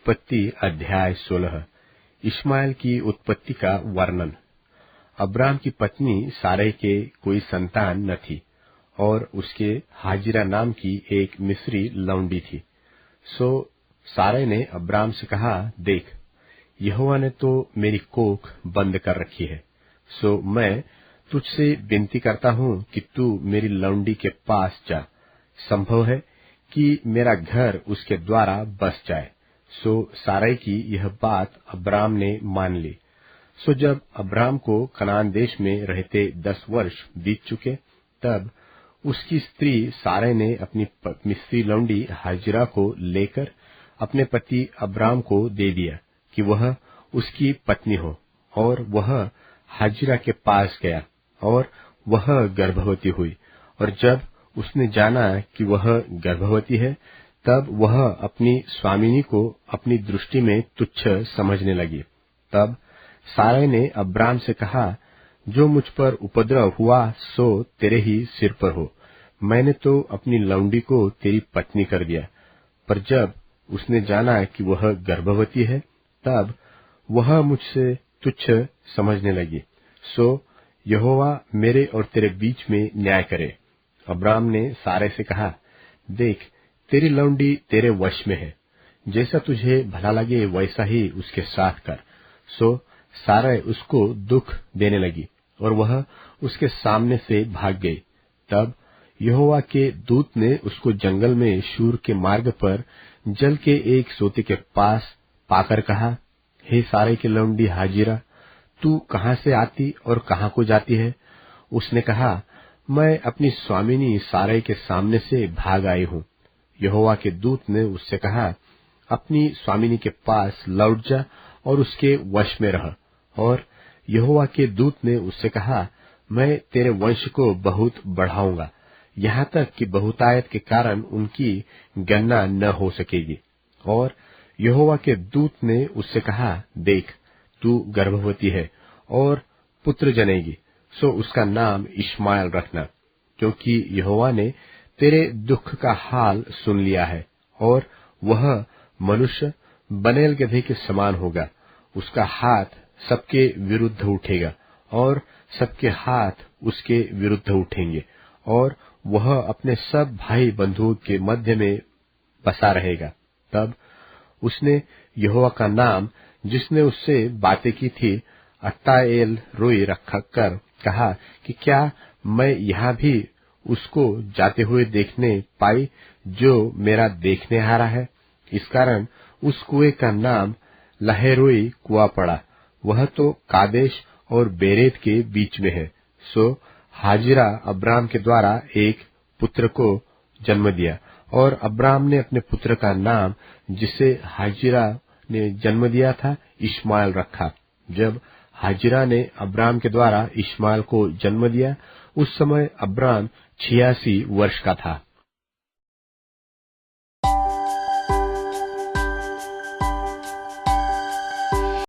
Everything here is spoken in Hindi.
उत्पत्ति अध्याय 16। इश्माएल की उत्पत्ति का वर्णन। अब्राम की पत्नी सारै के कोई संतान न थी और उसके हाजिरा नाम की एक मिस्री लौंडी थी। सो सारै ने अब्राम से कहा, देख, यहोवा ने तो मेरी कोख बंद कर रखी है, सो मैं तुझसे विनती करता हूँ कि तू मेरी लौंडी के पास जा। संभव है कि मेरा घर उसके द्वारा बस जाए। सो सारै की यह बात अब्राम ने मान ली। सो जब अब्राम को कनान देश में रहते 10 वर्ष बीत चुके, तब उसकी स्त्री सारै ने अपनी मिस्री लौंडी हाजिरा को लेकर अपने पति अब्राम को दे दिया कि वह उसकी पत्नी हो, और वह हाजिरा के पास गया और वह गर्भवती हुई। और जब उसने जाना कि वह गर्भवती है, तब वह अपनी स्वामिनी को अपनी दृष्टि में तुच्छ समझने लगी। तब सारै ने अब्राम से कहा, जो मुझ पर उपद्रव हुआ सो तेरे ही सिर पर हो। मैंने तो अपनी लौंडी को तेरी पत्नी कर दिया। पर जब उसने जाना कि वह गर्भवती है, तब वह मुझसे तुच्छ समझने लगी। सो यहोवा मेरे और तेरे बीच में न्याय करे। अब्राम ने सारै से कहा, देख, तेरी लौंडी तेरे वश में है, जैसा तुझे भला लगे वैसा ही उसके साथ कर। सो सारै उसको दुख देने लगी और वह उसके सामने से भाग गई। तब यहोवा के दूत ने उसको जंगल में शूर के मार्ग पर जल के एक सोते के पास पाकर कहा, हे सारै की लौंडी हाजिरा, तू कहाँ से आती और कहाँ को जाती है? उसने कहा, मैं अपनी स्वामिनी सारै के सामने से भाग आई हूँ। यहोवा के दूत ने उससे कहा, अपनी स्वामिनी के पास लौट जा और उसके वश में रह। और यहोवा के दूत ने उससे कहा, मैं तेरे वंश को बहुत बढ़ाऊंगा, यहाँ तक कि बहुतायत के कारण उनकी गणना न हो सकेगी। और यहोवा के दूत ने उससे कहा, देख, तू गर्भवती है और पुत्र जनेगी, सो उसका नाम इश्माएल रखना, क्योंकि यहोवा ने तेरे दुख का हाल सुन लिया है। और वह मनुष्य बनेल गधे के समान होगा। उसका हाथ सबके विरुद्ध उठेगा और सबके हाथ उसके विरुद्ध उठेंगे, और वह अपने सब भाई बंधुओं के मध्य में बसा रहेगा। तब उसने यहोवा का नाम, जिसने उससे बातें की थी, अत्ताएल रोई रखा कर कहा कि क्या मैं यहाँ भी उसको जाते हुए देखने पाई जो मेरा देखने हारा है? इस कारण उस कुएं का नाम लहैरोई कुआं पड़ा। वह तो कादेश और बेरेत के बीच में है। सो हाजिरा अब्राम के द्वारा एक पुत्र को जन्म दिया, और अब्राम ने अपने पुत्र का नाम, जिसे हाजिरा ने जन्म दिया था, इश्माएल रखा। जब हाजिरा ने अब्राम के द्वारा इश्माएल को जन्म दिया, उस समय अब्राम 86 वर्ष का था।